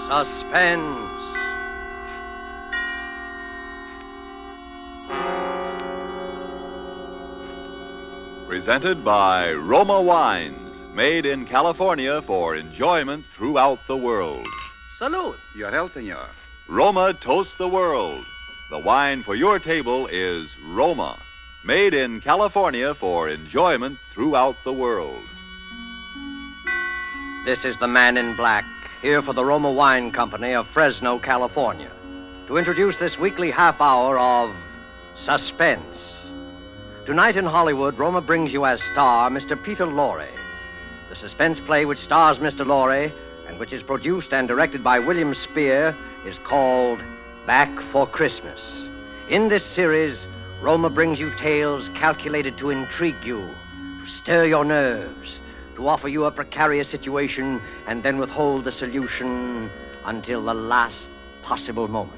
Suspense. Presented by Roma Wines, made in California for enjoyment throughout the world. Salute. Your health, senor. Roma toasts the world. The wine for your table is Roma, made in California for enjoyment throughout the world. This is the Man in Black, here for the Roma Wine Company of Fresno, California, to introduce this weekly half hour of Suspense. Tonight in Hollywood, Roma brings you as star Mr. Peter Lorre. The suspense play which stars Mr. Lorre and which is produced and directed by William Spear is called Back for Christmas. In this series, Roma brings you tales calculated to intrigue you, to stir your nerves, to offer you a precarious situation and then withhold the solution until the last possible moment.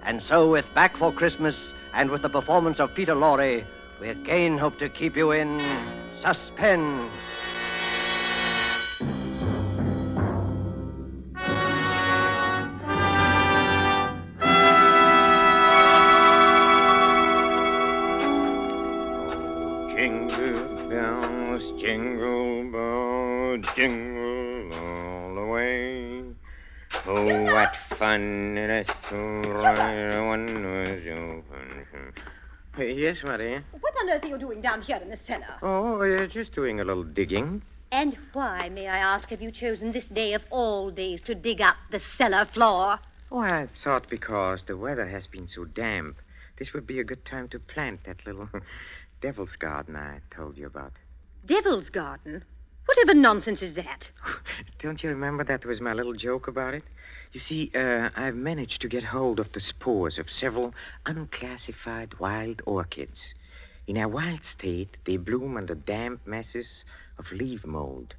And so with Back for Christmas and with the performance of Peter Lorre, we again hope to keep you in suspense. Jingle bells, jingle bells, jingle all the way. Oh, what fun it is to ride one was open. Yes, Marie? What on earth are you doing down here in the cellar? Oh, just doing a little digging. And why, may I ask, have you chosen this day of all days to dig up the cellar floor? Oh, I thought because the weather has been so damp, this would be a good time to plant that little devil's garden I told you about. Devil's garden? Whatever nonsense is that? Don't you remember that was my little joke about it? You see, I've managed to get hold of the spores of several unclassified wild orchids. In their wild state, they bloom under damp masses of leaf mold.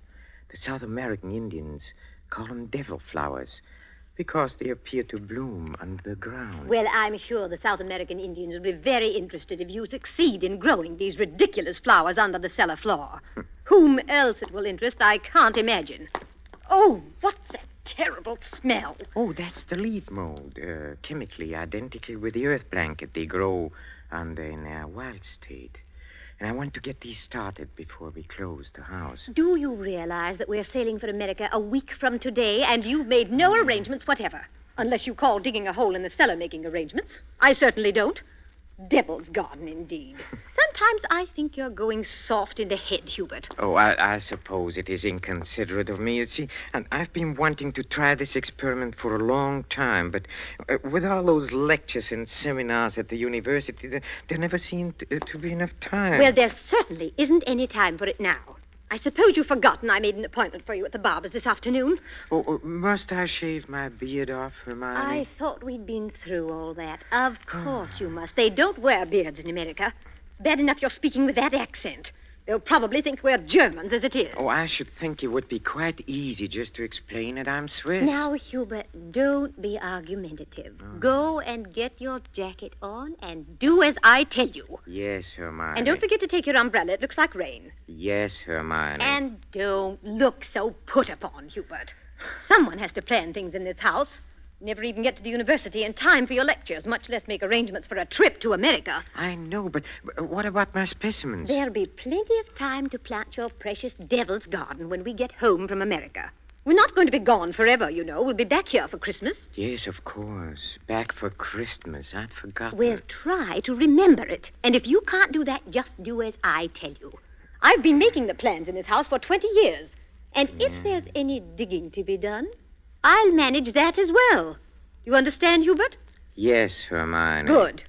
The South American Indians call them devil flowers because they appear to bloom under the ground. Well, I'm sure the South American Indians will be very interested if you succeed in growing these ridiculous flowers under the cellar floor. Whom else it will interest, I can't imagine. Oh, what's that terrible smell? Oh, that's the leaf mold, chemically identical with the earth blanket they grow under in their wild state. And I want to get these started before we close the house. Do you realize that we're sailing for America a week from today, and you've made no arrangements whatever? Unless you call digging a hole in the cellar making arrangements. I certainly don't. Devil's garden, indeed. Sometimes I think you're going soft in the head, Hubert. Oh, I suppose it is inconsiderate of me. You see, and I've been wanting to try this experiment for a long time, but with all those lectures and seminars at the university, there never seemed to be enough time. Well, there certainly isn't any time for it now. I suppose you've forgotten I made an appointment for you at the barber's this afternoon. Oh, must I shave my beard off, Hermione? I thought we'd been through all that. Of course you must. They don't wear beards in America. Bad enough you're speaking with that accent. They'll probably think we're Germans as it is. Oh, I should think it would be quite easy just to explain that I'm Swiss. Now, Hubert, don't be argumentative. Go and get your jacket on and do as I tell you. Yes, Hermione. And don't forget to take your umbrella. It looks like rain. Yes, Hermione. And don't look so put upon, Hubert. Someone has to plan things in this house. Never even get to the university in time for your lectures, much less make arrangements for a trip to America. I know, but what about my specimens? There'll be plenty of time to plant your precious devil's garden when we get home from America. We're not going to be gone forever, you know. We'll be back here for Christmas. Yes, of course. Back for Christmas. I'd forgotten. We'll try to remember it. And if you can't do that, just do as I tell you. I've been making the plans in this house for 20 years. And if there's any digging to be done, I'll manage that as well. You understand, Hubert? Yes, Hermione. Good.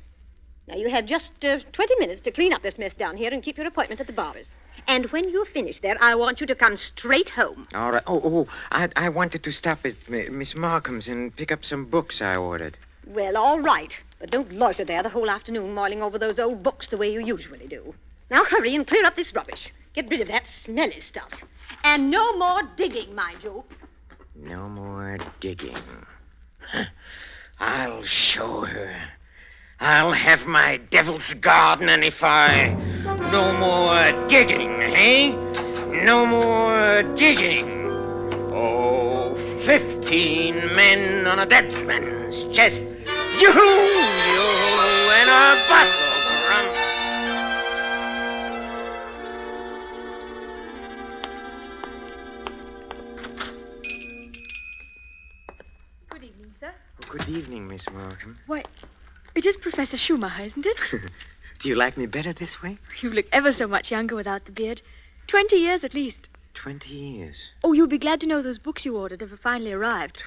Now, you have just 20 minutes to clean up this mess down here and keep your appointment at the barber's. And when you're finished there, I want you to come straight home. All right. I wanted to stop at Miss Markham's and pick up some books I ordered. Well, all right. But don't loiter there the whole afternoon mulling over those old books the way you usually do. Now, hurry and clear up this rubbish. Get rid of that smelly stuff. And no more digging, mind you. No more digging. I'll show her. I'll have my devil's garden, and if I... No more digging, eh? No more digging. Oh, 15 men on a dead man's chest. Yoo-hoo, and a bottle of rum. Good evening, sir. Oh, good evening, Miss Markham. Why, it is Professor Schumacher, isn't it? Do you like me better this way? You look ever so much younger without the beard. 20 years at least. 20 years. Oh, you'll be glad to know those books you ordered have finally arrived.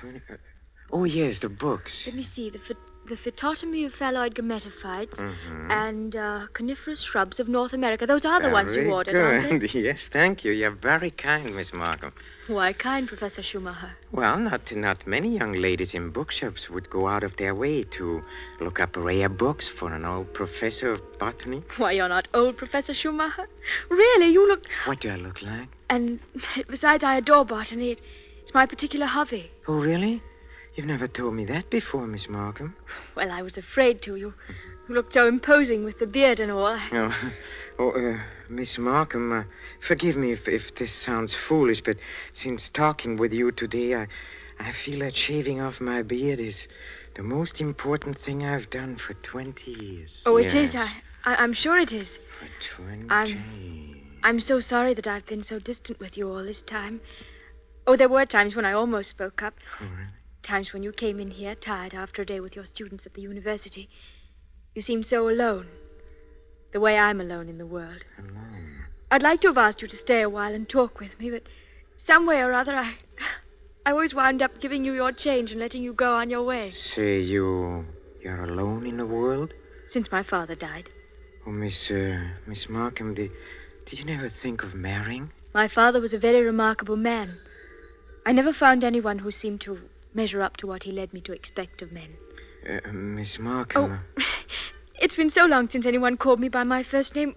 Oh, yes, the books. Let me see. The Phytotomy of Phalloid Gametophytes and Coniferous Shrubs of North America. Those are the ones you ordered, aren't they? Yes, thank you. You're very kind, Miss Markham. Why kind, Professor Schumacher? Well, not many young ladies in bookshops would go out of their way to look up rare books for an old professor of botany. Why, you're not old, Professor Schumacher. Really, you look... What do I look like? And besides, I adore botany. It's my particular hobby. Oh, really? You've never told me that before, Miss Markham. Well, I was afraid to. You looked so imposing with the beard and all. Miss Markham, forgive me if this sounds foolish, but since talking with you today, I feel that shaving off my beard is the most important thing I've done for 20 years. Oh, it is. I'm sure it is. For 20... I'm so sorry that I've been so distant with you all this time. Oh, there were times when I almost spoke up. Oh, really? Times when you came in here, tired after a day with your students at the university. You seemed so alone. The way I'm alone in the world. Alone? I'd like to have asked you to stay a while and talk with me, but some way or other, I always wound up giving you your change and letting you go on your way. Say you're alone in the world? Since my father died. Oh, Miss Markham, did you never think of marrying? My father was a very remarkable man. I never found anyone who seemed to measure up to what he led me to expect of men. Miss Markham... Oh, it's been so long since anyone called me by my first name.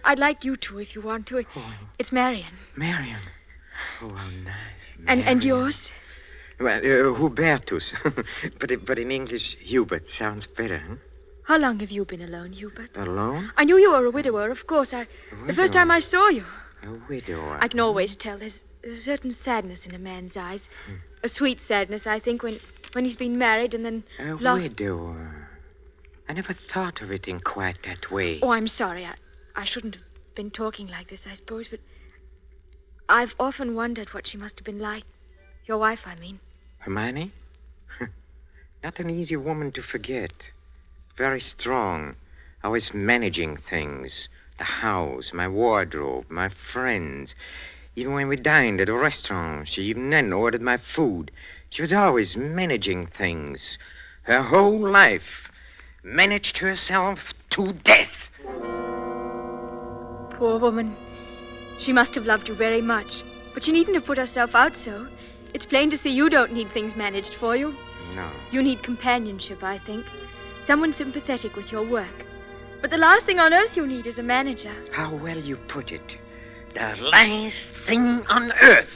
I'd like you to, if you want to. It's Marion. Marion? Oh, how nice. And yours? Well, Hubertus. but in English, Hubert sounds better, huh? How long have you been alone, Hubert? Alone? I knew you were a widower, of course. The first time I saw you. A widower? I can always tell. There's a certain sadness in a man's eyes. A sweet sadness, I think, when he's been married and then lost... A widower. I never thought of it in quite that way. Oh, I'm sorry. I shouldn't have been talking like this, I suppose, but I've often wondered what she must have been like. Your wife, I mean. Hermione? Not an easy woman to forget. Very strong. Always managing things. The house, my wardrobe, my friends. Even when we dined at a restaurant, she even then ordered my food. She was always managing things. Her whole life. Managed herself to death. Poor woman. She must have loved you very much. But she needn't have put herself out so. It's plain to see you don't need things managed for you. No. You need companionship, I think. Someone sympathetic with your work. But the last thing on earth you need is a manager. How well you put it. The last thing on earth.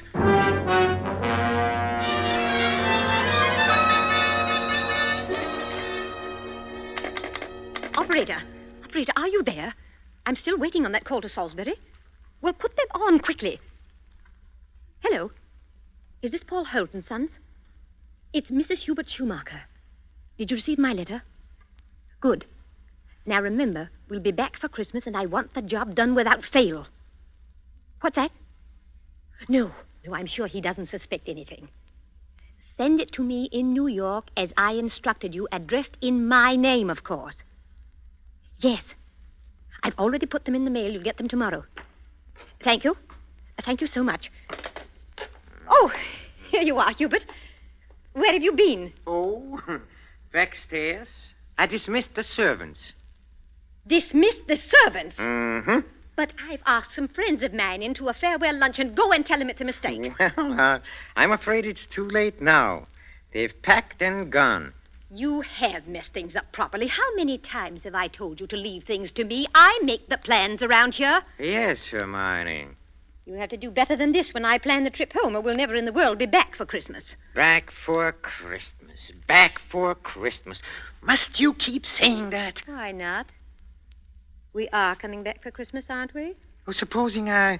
Operator, are you there? I'm still waiting on that call to Salisbury. Well, put them on quickly. Hello. Is this Paul Holt and Sons? It's Mrs. Hubert Schumacher. Did you receive my letter? Good. Now remember, we'll be back for Christmas and I want the job done without fail. What's that? No, I'm sure he doesn't suspect anything. Send it to me in New York as I instructed you, addressed in my name, of course. Yes. I've already put them in the mail. You'll get them tomorrow. Thank you. Thank you so much. Oh, here you are, Hubert. Where have you been? Oh, backstairs. I dismissed the servants. Dismissed the servants? Mm-hmm. But I've asked some friends of mine into a farewell luncheon. Go and tell them it's a mistake. Well, I'm afraid it's too late now. They've packed and gone. You have messed things up properly. How many times have I told you to leave things to me? I make the plans around here. Yes, Hermione. You have to do better than this when I plan the trip home, or we'll never in the world be back for Christmas. Back for Christmas. Back for Christmas. Must you keep saying that? Why not? We are coming back for Christmas, aren't we? Oh, supposing I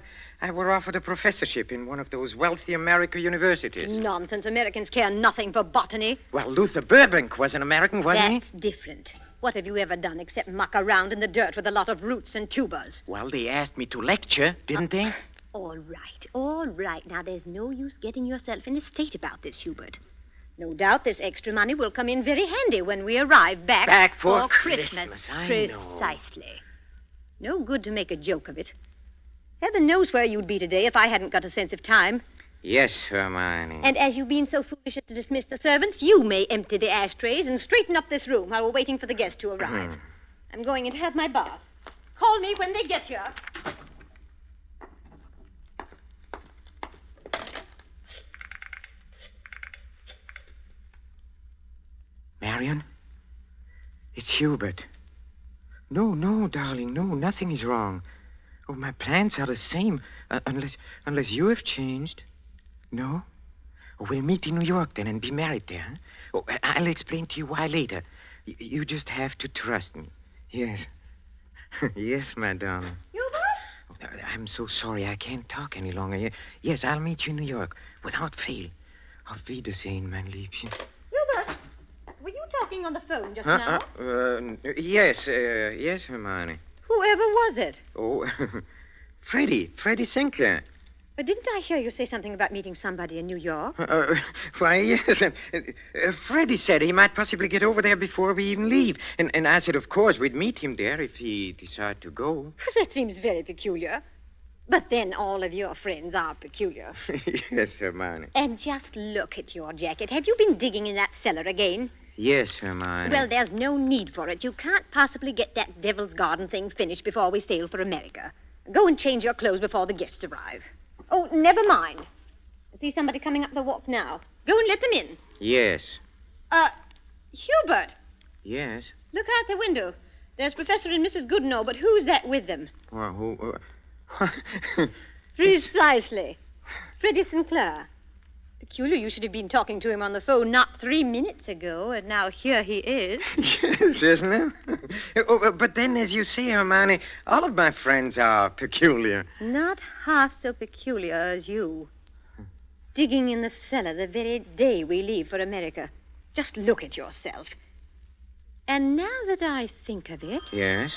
were offered a professorship in one of those wealthy American universities. Nonsense. Americans care nothing for botany. Well, Luther Burbank was an American, wasn't he? That's different. What have you ever done except muck around in the dirt with a lot of roots and tubers? Well, they asked me to lecture, didn't they? All right. Now, there's no use getting yourself in a state about this, Hubert. No doubt this extra money will come in very handy when we arrive back for Christmas. I know. Precisely. No good to make a joke of it. Heaven knows where you'd be today if I hadn't got a sense of time. Yes, Hermione. And as you've been so foolish as to dismiss the servants, you may empty the ashtrays and straighten up this room while we're waiting for the guests to arrive. I'm going in to have my bath. Call me when they get here. Marion? It's Hubert. No, darling, no, nothing is wrong. Oh, my plans are the same, unless you have changed. No? Oh, we'll meet in New York then and be married there. Huh? Oh, I'll explain to you why later. You just have to trust me. Yes. Yes, my darling. Hubert? Oh, I'm so sorry I can't talk any longer. Yes, I'll meet you in New York without fail. Auf Wiedersehen, mein Liebchen. Hubert, were you talking on the phone just now? Yes, Hermione. Whoever was it? Oh, Freddie Sinclair. But didn't I hear you say something about meeting somebody in New York? Why, yes. Freddie said he might possibly get over there before we even leave. And I said, of course, we'd meet him there if he decided to go. That seems very peculiar. But then all of your friends are peculiar. Yes, Hermione. And just look at your jacket. Have you been digging in that cellar again? Yes, Hermione. Well, there's no need for it. You can't possibly get that Devil's Garden thing finished before we sail for America. Go and change your clothes before the guests arrive. Oh, never mind. I see somebody coming up the walk now. Go and let them in. Yes. Hubert. Yes? Look out the window. There's Professor and Mrs. Goodenough, but who's that with them? Well, who... Precisely. Freddie Sinclair. Peculiar you should have been talking to him on the phone not 3 minutes ago, and now here he is. Yes, isn't it? But then, as you say, Hermione, all of my friends are peculiar. Not half so peculiar as you. Digging in the cellar the very day we leave for America. Just look at yourself. And now that I think of it... Yes?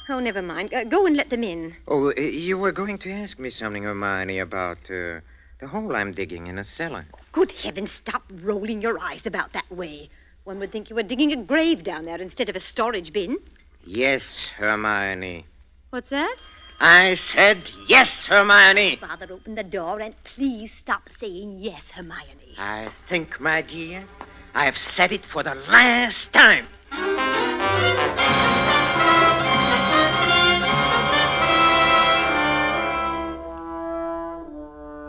Oh, never mind. Go and let them in. Oh, you were going to ask me something, Hermione, about the hole I'm digging in a cellar. Good heavens, stop rolling your eyes about that way. One would think you were digging a grave down there instead of a storage bin. Yes, Hermione. What's that? I said yes, Hermione. Father, open the door and please stop saying yes, Hermione. I think, my dear, I've said it for the last time.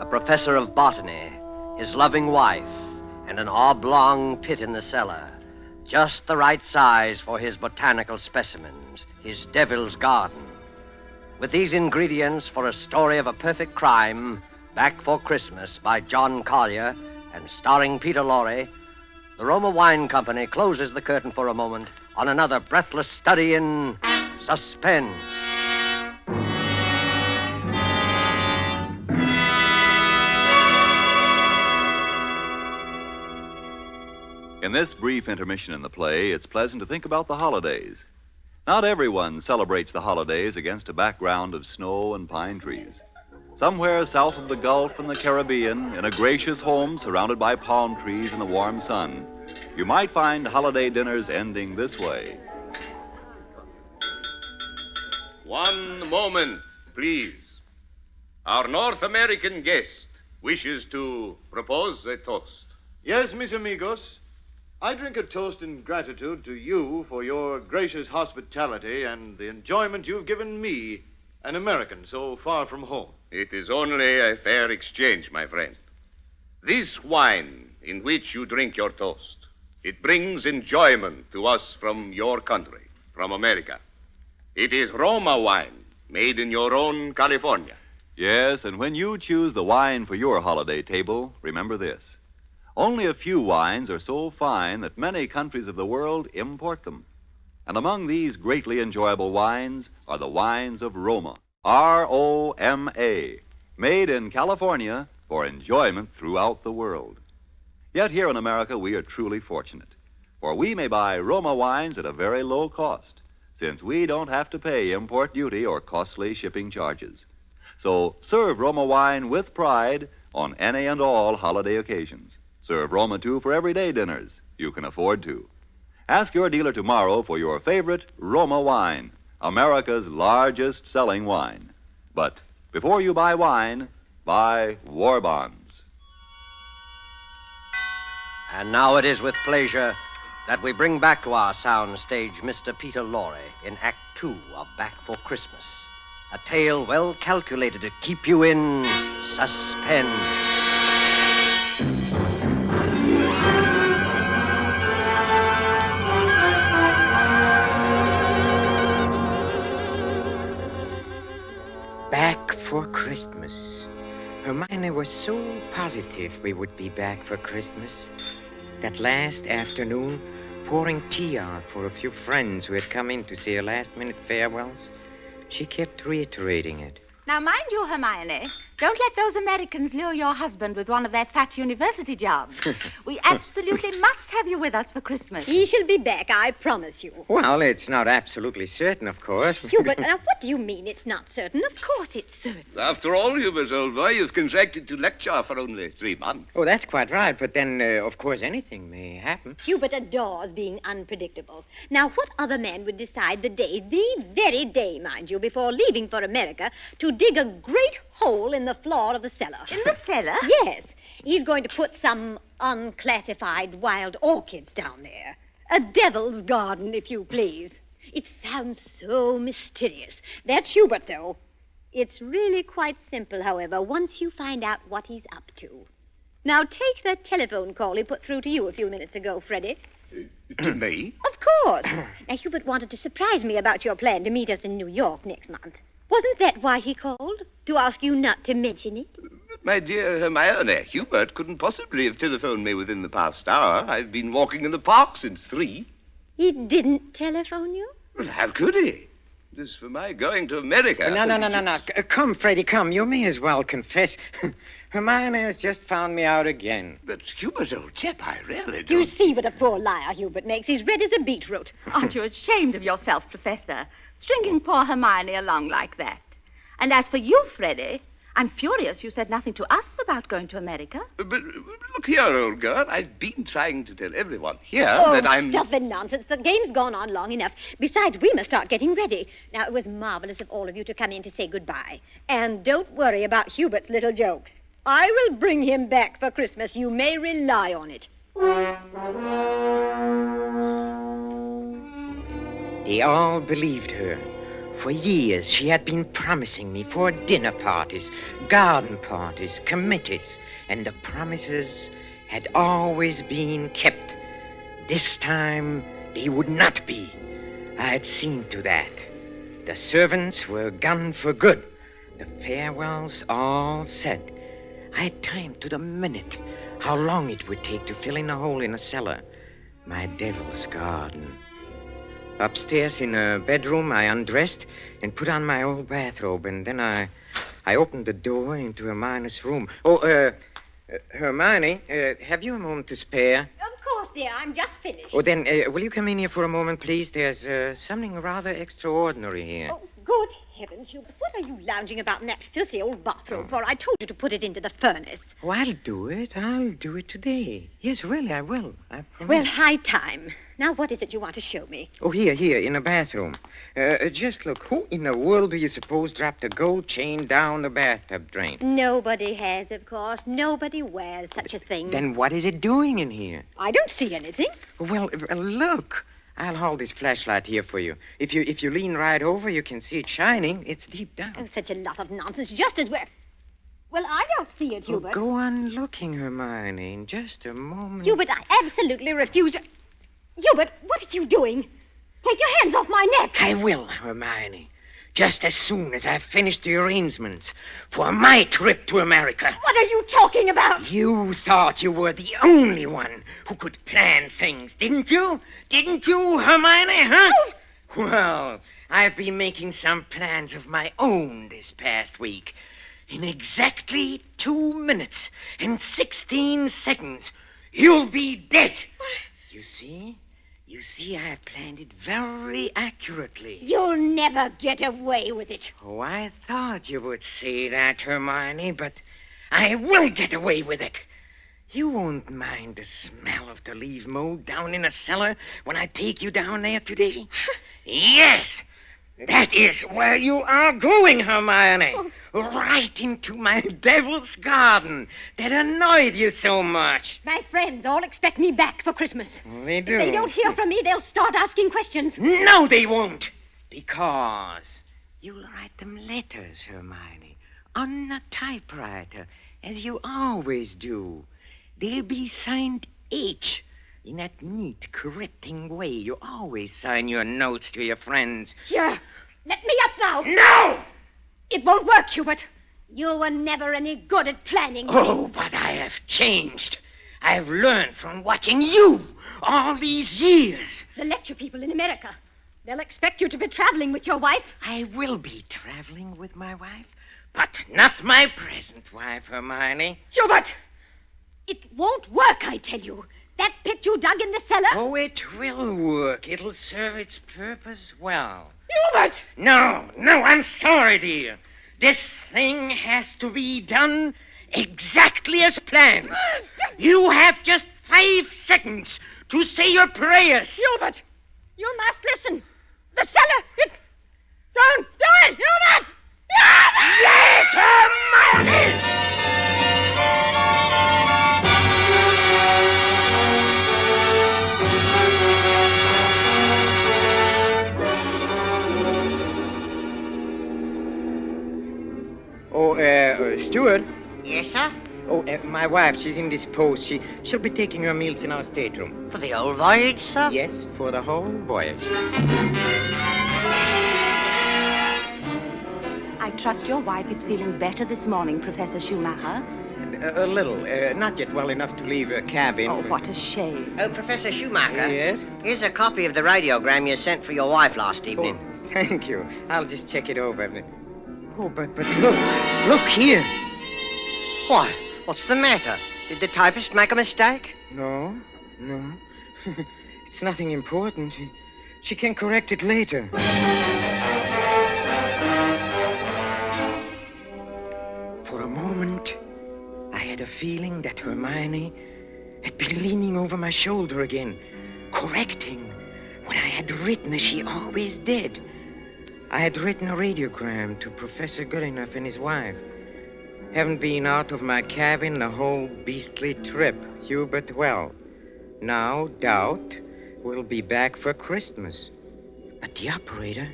A professor of botany, his loving wife, and an oblong pit in the cellar. Just the right size for his botanical specimens, his devil's garden. With these ingredients for a story of a perfect crime, Back for Christmas by John Collier and starring Peter Lorre, the Roma Wine Company closes the curtain for a moment on another breathless study in suspense. In this brief intermission in the play, it's pleasant to think about the holidays. Not everyone celebrates the holidays against a background of snow and pine trees. Somewhere south of the Gulf and the Caribbean, in a gracious home surrounded by palm trees in the warm sun, you might find holiday dinners ending this way. One moment, please. Our North American guest wishes to propose a toast. Yes, mis amigos. I drink a toast in gratitude to you for your gracious hospitality and the enjoyment you've given me, an American so far from home. It is only a fair exchange, my friend. This wine in which you drink your toast, it brings enjoyment to us from your country, from America. It is Roma wine, made in your own California. Yes, and when you choose the wine for your holiday table, remember this. Only a few wines are so fine that many countries of the world import them. And among these greatly enjoyable wines are the wines of Roma. ROMA, made in California for enjoyment throughout the world. Yet here in America, we are truly fortunate, for we may buy Roma wines at a very low cost, since we don't have to pay import duty or costly shipping charges. So serve Roma wine with pride on any and all holiday occasions. Serve Roma, too, for everyday dinners you can afford to. Ask your dealer tomorrow for your favorite Roma wine, America's largest selling wine. But before you buy wine, buy war bonds. And now it is with pleasure that we bring back to our sound stage Mr. Peter Lorre in Act 2 of Back for Christmas, a tale well calculated to keep you in suspense. Back for Christmas. Hermione was so positive we would be back for Christmas. That last afternoon, pouring tea out for a few friends who had come in to say her last-minute farewells, she kept reiterating it. Now, mind you, Hermione, don't let those Americans lure your husband with one of their fat university jobs. We absolutely must have you with us for Christmas. He shall be back, I promise you. Well, it's not absolutely certain, of course. Hubert, now what do you mean it's not certain? Of course it's certain. After all, Hubert, old boy, you've contracted to lecture for only 3 months. Oh, that's quite right, but then, of course, anything may happen. Hubert adores being unpredictable. Now, what other man would decide the very day, mind you, before leaving for America, to dig a great hole in the floor of the cellar? In the cellar? Yes. He's going to put some unclassified wild orchids down there. A devil's garden, if you please. It sounds so mysterious. That's Hubert, though. It's really quite simple, however, once you find out what he's up to. Now, take that telephone call he put through to you a few minutes ago, Freddie. To me? Of course. Now, Hubert wanted to surprise me about your plan to meet us in New York next month. Wasn't that why he called? To ask you not to mention it? My dear Hermione, Hubert couldn't possibly have telephoned me within the past hour. I've been walking in the park since 3. He didn't telephone you? Well, how could he? It is for my going to America. No. Come, Freddie, come. You may as well confess. Hermione has just found me out again. But Hubert, old chap, I really You don't... see what a poor liar Hubert makes. He's red as a beetroot. Aren't you ashamed of yourself, Professor, stringing poor Hermione along like that? And as for you, Freddie, I'm furious you said nothing to us about going to America. But look here, old girl. I've been trying to tell everyone here that I'm... Stuff and nonsense. The game's gone on long enough. Besides, we must start getting ready. Now, it was marvelous of all of you to come in to say goodbye. And don't worry about Hubert's little jokes. I will bring him back for Christmas. You may rely on it. They all believed her. For years, she had been promising me for dinner parties, garden parties, committees, and the promises had always been kept. This time, they would not be. I had seen to that. The servants were gone for good. The farewells all said. I had timed to the minute how long it would take to fill in a hole in a cellar. My devil's garden. Upstairs in a bedroom, I undressed and put on my old bathrobe, and then I opened the door into Hermione's room. Hermione, have you a moment to spare? Of course, dear. I'm just finished. Oh, then, will you come in here for a moment, please? There's something rather extraordinary here. Oh, good heavens, Hubert. What are you lounging about in that filthy old bathrobe for? I told you to put it into the furnace. Oh, I'll do it. I'll do it today. Yes, really, I will. I promise. Well, high time. Now, what is it you want to show me? Oh, here, in the bathroom. Just look. Who in the world do you suppose dropped a gold chain down the bathtub drain? Nobody has, of course. Nobody wears such a thing. Then what is it doing in here? I don't see anything. Well, look. I'll hold this flashlight here for you. If you lean right over, you can see it shining. It's deep down. Oh, such a lot of nonsense, just as we're... Well, I don't see it, Hubert. Go on looking, Hermione, in just a moment. Hubert, I absolutely refuse to... Hubert, what are you doing? Take your hands off my neck. I will, Hermione. Just as soon as I've finished the arrangements for my trip to America. What are you talking about? You thought you were the only one who could plan things, didn't you? Didn't you, Hermione, huh? Well, I've been making some plans of my own this past week. In exactly 2 minutes and 16 seconds, you'll be dead. You see, I have planned it very accurately. You'll never get away with it. Oh, I thought you would say that, Hermione, but I will get away with it. You won't mind the smell of the leaf mold down in the cellar when I take you down there today? Yes, that is where you are going, Hermione. Right into my devil's garden that annoyed you so much. My friends all expect me back for Christmas. They do. If they don't hear from me, they'll start asking questions. No, they won't. Because you'll write them letters, Hermione, on a typewriter, as you always do. They'll be signed H, in that neat, correcting way you always sign your notes to your friends. Here, let me up now. No! It won't work, Hubert. You were never any good at planning. Oh, but I have changed. I've learned from watching you all these years. The lecture people in America, they'll expect you to be traveling with your wife. I will be traveling with my wife, but not my present wife, Hermione. Hubert! It won't work, I tell you. That pit you dug in the cellar... Oh, it will work. It'll serve its purpose well. Hubert! No, I'm sorry, dear. This thing has to be done exactly as planned. You have just 5 seconds to say your prayers. Hubert, you must listen. The cellar, it... Don't do it, Hubert! Yes, Hermione! Oh, Stuart? Yes, sir? Oh, my wife, she's indisposed. She'll be taking her meals in our stateroom. For the old voyage, sir? Yes, for the whole voyage. I trust your wife is feeling better this morning, Professor Schumacher. A little. Not yet well enough to leave her cabin. Oh, what a shame. Oh, Professor Schumacher. Yes? Here's a copy of the radiogram you sent for your wife last evening. Oh, thank you. I'll just check it over. Oh, but look here. Why? What's the matter? Did the typist make a mistake? No. It's nothing important. She can correct it later. For a moment, I had a feeling that Hermione had been leaning over my shoulder again, correcting what I had written as she always did. I had written a radiogram to Professor Goodenough and his wife. Haven't been out of my cabin the whole beastly trip, Hubert. Well, now doubt we'll be back for Christmas. But the operator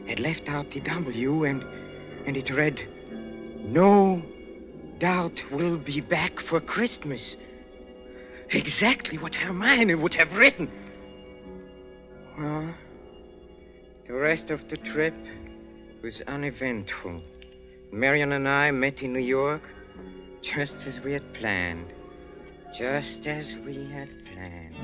had left out the W and it read, "No doubt we'll be back for Christmas." Exactly what Hermione would have written. Well, the rest of the trip was uneventful. Marion and I met in New York just as we had planned. Just as we had planned.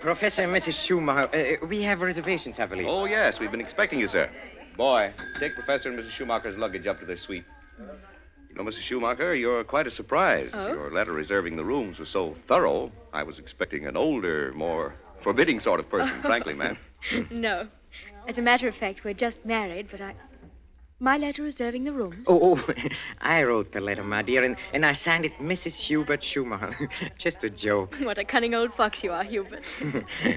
Professor and Mrs. Schumacher, we have reservations, I believe. Oh, yes, we've been expecting you, sir. Boy, take Professor and Mrs. Schumacher's luggage up to their suite. You know, Mrs. Schumacher, you're quite a surprise. Oh? Your letter reserving the rooms was so thorough, I was expecting an older, more forbidding sort of person, frankly, ma'am. No. As a matter of fact, we're just married, but my letter reserving the rooms. Oh, I wrote the letter, my dear, and I signed it Mrs. Hubert Schumacher. Just a joke. What a cunning old fox you are, Hubert.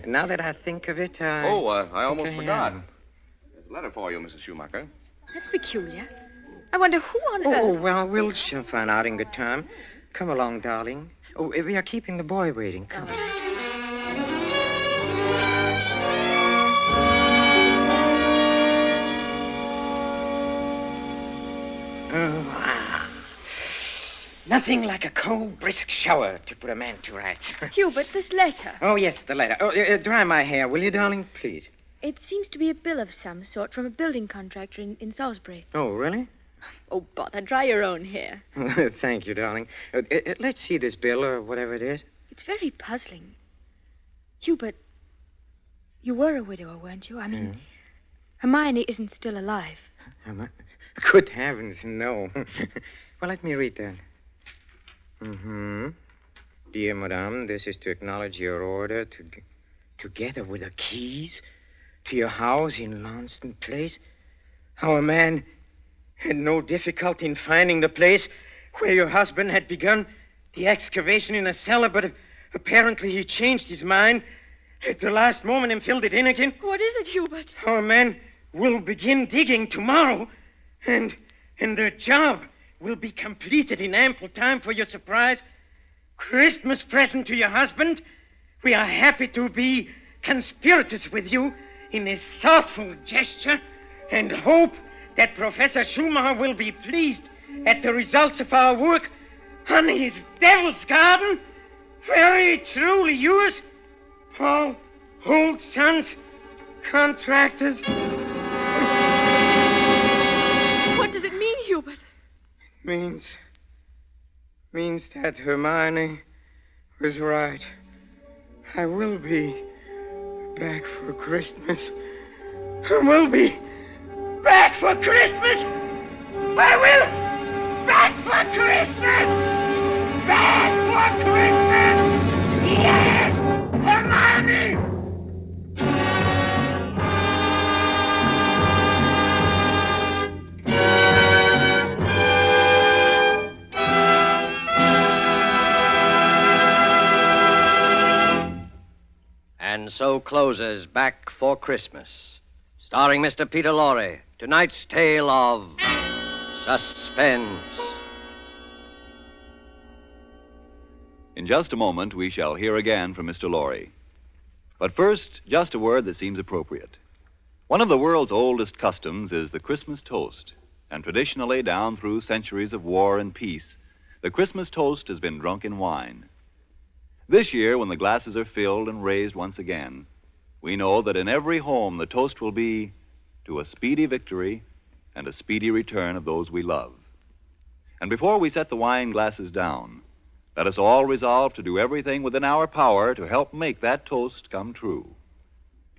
Now that I think of it, I almost Okay, forgot. yeah. There's a letter for you, Mrs. Schumacher. That's peculiar. I wonder who on Oh, earth... well, we'll soon find out in good time. Come along, darling. Oh, we are keeping the boy waiting. Come. All right. Nothing like a cold, brisk shower to put a man to rights. Hubert, this letter. Oh, yes, the letter. Oh, dry my hair, will you, darling? Please. It seems to be a bill of some sort from a building contractor in Salisbury. Oh, really? Oh, bother, dry your own hair. Thank you, darling. Let's see this bill or whatever it is. It's very puzzling. Hubert, you were a widower, weren't you? I mean, Hermione isn't still alive. Good heavens, no. Well, let me read that. Dear Madame, this is to acknowledge your order together with the keys to your house in Launceston Place. How a man had no difficulty in finding the place where your husband had begun the excavation in a cellar, but apparently he changed his mind at the last moment and filled it in again. What is it, Hubert? How a man will begin digging tomorrow, and the job will be completed in ample time for your surprise Christmas present to your husband. We are happy to be conspirators with you in this thoughtful gesture and hope that Professor Schumacher will be pleased at the results of our work on his Devil's Garden. Very truly yours, Paul Holt Sons, Contractors. What does it mean, Hubert? Means that Hermione was right. I will be back for Christmas. I will be back for Christmas. I will back for Christmas. Back for Christmas. Yes, Hermione. And so closes Back for Christmas, starring Mr. Peter Lorre, tonight's tale of Suspense. In just a moment, we shall hear again from Mr. Lorre. But first, just a word that seems appropriate. One of the world's oldest customs is the Christmas toast, and traditionally, down through centuries of war and peace, the Christmas toast has been drunk in wine. This year, when the glasses are filled and raised once again, we know that in every home the toast will be to a speedy victory and a speedy return of those we love. And before we set the wine glasses down, let us all resolve to do everything within our power to help make that toast come true.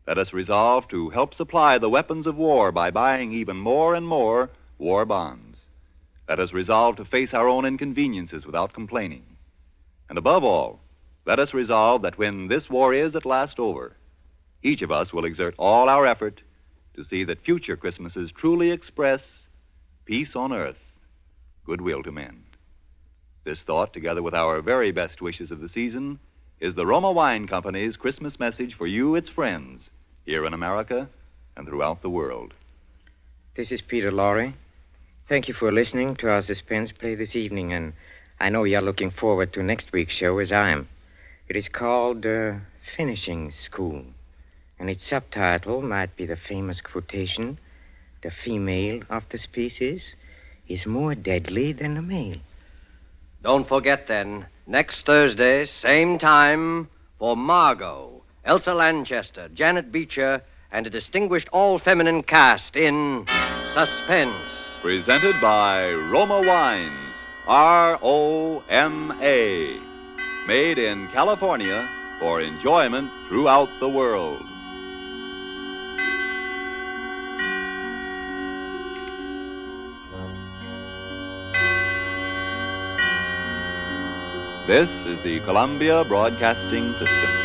Let us resolve to help supply the weapons of war by buying even more and more war bonds. Let us resolve to face our own inconveniences without complaining. And above all, let us resolve that when this war is at last over, each of us will exert all our effort to see that future Christmases truly express peace on earth, goodwill to men. This thought, together with our very best wishes of the season, is the Roma Wine Company's Christmas message for you, its friends, here in America and throughout the world. This is Peter Lorre. Thank you for listening to our suspense play this evening, and I know you're looking forward to next week's show as I am. It is called Finishing School, and its subtitle might be the famous quotation, "The female of the species is more deadly than the male." Don't forget, then, next Thursday, same time, for Margot, Elsa Lanchester, Janet Beecher, and a distinguished all-feminine cast in Suspense. Presented by Roma Wines, R-O-M-A. Made in California for enjoyment throughout the world. This is the Columbia Broadcasting System.